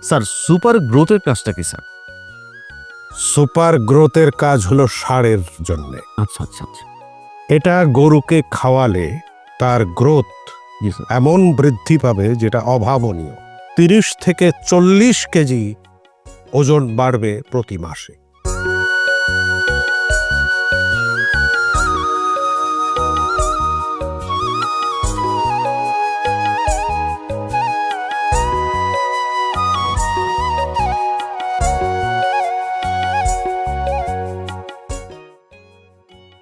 Sir super গ্রোথের কাজটা কি স্যার? সুপার গ্রোথের কাজ হলো ষাঁড়ের জন্যে। আচ্ছা আচ্ছা আচ্ছা। এটা গরুকে খাওয়ালে তার গ্রোথ জি স্যার। এমন বৃদ্ধি পাবে যেটা অভাবনীয়। 30 থেকে 40 কেজি ওজন বাড়বে প্রতি মাসে।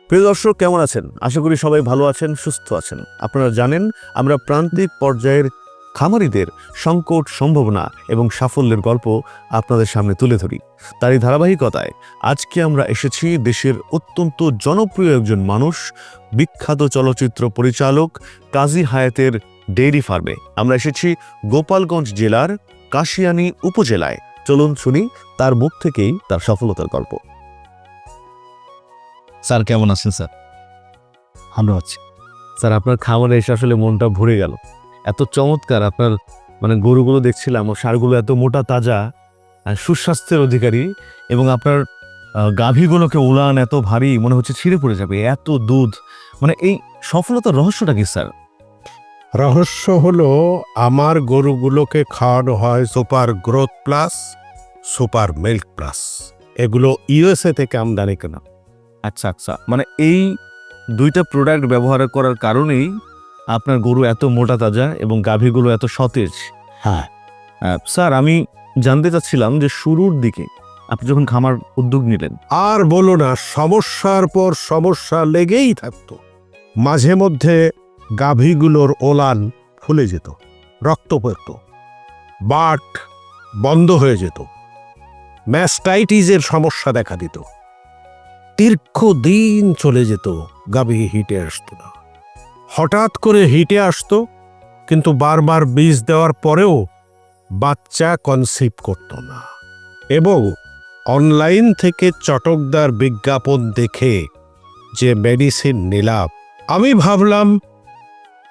প্রিয় দর্শক, কেমন আছেন? আশা করি সবাই ভালো আছেন, সুস্থ আছেন। আপনারা জানেন আমরা প্রান্তিক পর্যায়ের খামারিদের সংকট, সম্ভাবনা এবং সাফল্যের গল্প আপনাদের সামনে তুলে ধরি। তারই ধারাবাহিকতায় আজকে আমরা এসেছি দেশের অত্যন্ত জনপ্রিয় একজন মানুষ, বিখ্যাত চলচ্চিত্র পরিচালক কাজী হায়াতের ডেইরি ফার্মে। আমরা এসেছি গোপালগঞ্জ জেলার কাশিয়ানী উপজেলায়। চলুন শুনি তার মুখ থেকেই তার সফলতার গল্প। স্যার কেমন আছেন স্যার? ভালো আছি স্যার। আপনার খামারে এসে আসলে মনটা ভরে গেল। এত চমৎকার আপনার গরুগুলো দেখছিলাম, ও ষাঁড়গুলো এত মোটা তাজা আর সুস্বাস্থ্যের অধিকারী, এবং আপনার গাভীগুলোকে উলান এত ভারী, মনে হচ্ছে ছিঁড়ে পড়ে যাবে, এত দুধ। এই সফলতার রহস্যটা কি স্যার? রহস্য হলো আমার গরুগুলোকে খাওয়ানো হয় super growth plus, super milk plus. এগুলো ইউএসএ থেকে আমদানি কেনা। আচ্ছা আচ্ছা, এই দুইটা প্রোডাক্ট ব্যবহার করার কারণেই আপনার গরু এত মোটা তাজা এবং গাভীগুলো এত সতেজ। হ্যাঁ স্যার, আমি জানতে চাচ্ছিলাম যে শুরুর দিকে আপনি যখন খামার উদ্যোগ নিলেন। আর বলো না, সমস্যার পর সমস্যা লেগেই থাকতো। মাঝে মধ্যে গাভীগুলোর ওলান ফুলে যেত, রক্ত পড়ত, বাট বন্ধ হয়ে যেত, ম্যাস্টাইটিসের সমস্যা দেখা দিত। দীর্ঘদিন চলে যেত, গাভী হিটে আসতো না। হঠাৎ করে হিটে আসতো, কিন্তু বারবার বীজ দেওয়ার পরেও বাচ্চা কনসিভ করত না। এবং অনলাইন থেকে চটকদার বিজ্ঞাপন দেখে যে মেডিসিন নিলাম, আমি ভাবলাম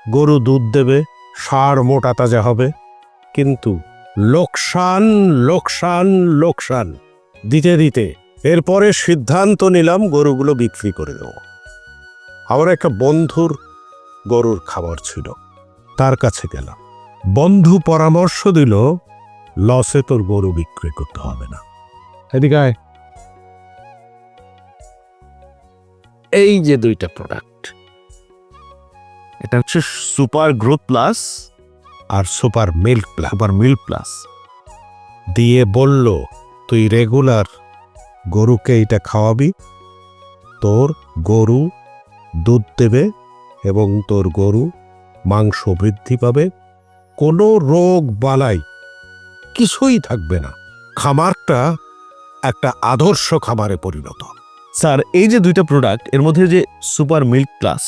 গরু দুধ দেবে, ষাঁড় মোটা তাজা হবে, কিন্তু লোকসান লোকসান লোকসান দিতে দিতে এরপরে সিদ্ধান্ত নিলাম গরুগুলো বিক্রি করে দেব। আমার একটা বন্ধুর গরুর খাবার ছিল, তার কাছে গেলাম। বন্ধু পরামর্শ দিল, লসে তোর গরু বিক্রি করতে হবে না। এদিকে আয়। এই যে দুইটা প্রোডাক্ট, এটা হচ্ছে সুপার গ্রোথ প্লাস আর super milk plus, super milk plus দিয়ে বলল, তুই রেগুলার গরুকে এটা খাওয়াবি, তোর গরু দুধ দেবে এবং তোর গরু মাংস বৃদ্ধি পাবে, কোনো রোগ বালাই কিছুই থাকবে না। খামারটা একটা আদর্শ খামারে পরিণত। স্যার, এই যে দুইটা প্রোডাক্ট, এর মধ্যে যে সুপার মিল্ক প্লাস,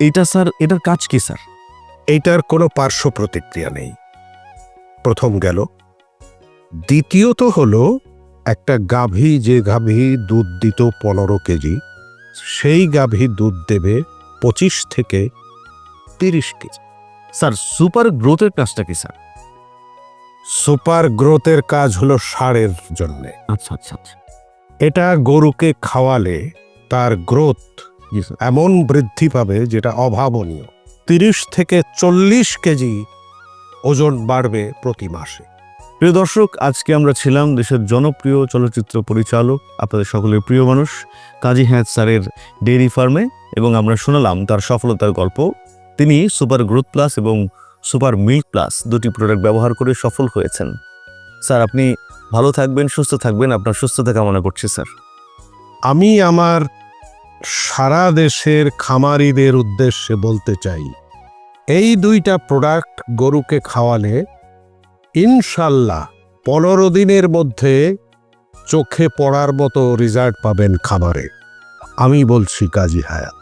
এইটা স্যার, এটার কাজ কি স্যার? এইটার কোনো পার্শ্ব প্রতিক্রিয়া নেই, প্রথম গেল। দ্বিতীয়ত হলো, একটা গাভী, যে গাভী দুধ দিত 15 কেজি, সেই গাভী দুধ দেবে 25 থেকে 30 কেজি। স্যার, সুপার গ্রোথের কাজটা কি স্যার? সুপার গ্রোথের কাজ হলো ষাঁড়ের জন্যে। আচ্ছা আচ্ছা আচ্ছা। এটা গরুকে খাওয়ালে তার গ্রোথ জি স্যার। এমন বৃদ্ধি পাবে যেটা অভাবনীয়। 30 থেকে 40 কেজি ওজন বাড়বে প্রতি মাসে। প্রিয় দর্শক, আজকে আমরা ছিলাম দেশের জনপ্রিয় চলচ্চিত্র পরিচালক, আপনাদের সকলের প্রিয় মানুষ কাজী হায়াত স্যারের ডেইরি ফার্মে, এবং আমরা শোনালাম তার সফলতার গল্প। তিনি সুপার গ্রোথ প্লাস এবং সুপার মিল্ক প্লাস দুটি প্রোডাক্ট ব্যবহার করে সফল হয়েছেন। স্যার, আপনি ভালো থাকবেন, সুস্থ থাকবেন। আপনার সুস্থতা কামনা করছি স্যার। আমি আমার সারা দেশের খামারিদের উদ্দেশ্যে বলতে চাই, এই দুইটা প্রোডাক্ট গরুকে খাওয়ালে ইনশাল্লাহ 15 দিনের মধ্যে চোখে পড়ার মতো রেজাল্ট পাবেন খামারে। আমি বলছি কাজী হায়াত।